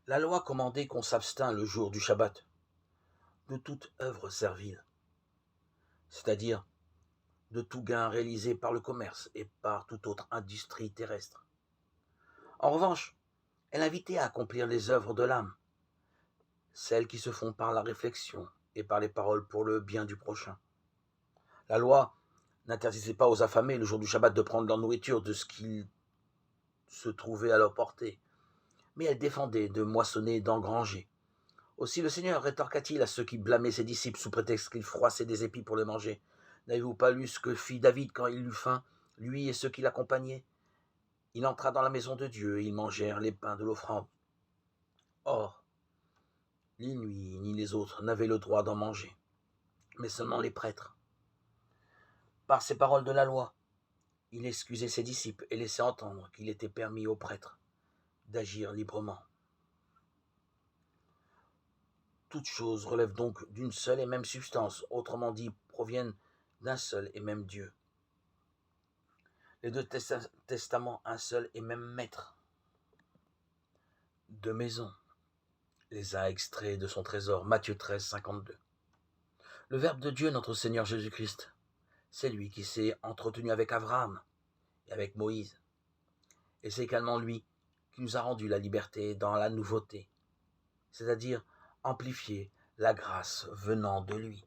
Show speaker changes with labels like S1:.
S1: La loi commandait qu'on s'abstint le jour du Shabbat de toute œuvre servile, c'est-à-dire de tout gain réalisé par le commerce et par toute autre industrie terrestre. En revanche, elle invitait à accomplir les œuvres de l'âme, celles qui se font par la réflexion et par les paroles pour le bien du prochain. La loi n'interdisait pas aux affamés le jour du Shabbat de prendre leur nourriture de ce qu'il se trouvait à leur portée, mais elle défendait de moissonner et d'engranger. Aussi le Seigneur rétorqua-t-il à ceux qui blâmaient ses disciples sous prétexte qu'ils froissaient des épis pour les manger. N'avez-vous pas lu ce que fit David quand il eut faim, lui et ceux qui l'accompagnaient? Il entra dans la maison de Dieu et ils mangèrent les pains de l'offrande. Or, ni lui ni les autres n'avaient le droit d'en manger, mais seulement les prêtres. Par ces paroles de la loi, il excusait ses disciples et laissait entendre qu'il était permis aux prêtres d'agir librement. Toutes choses relèvent donc d'une seule et même substance, autrement dit, proviennent d'un seul et même Dieu. Les deux testaments, un seul et même maître de maison, les a extraits de son trésor. Matthieu 13, 52. Le Verbe de Dieu, notre Seigneur Jésus-Christ, c'est lui qui s'est entretenu avec Abraham et avec Moïse. Et c'est également lui qui nous a rendu la liberté dans la nouveauté, c'est-à-dire amplifier la grâce venant de lui.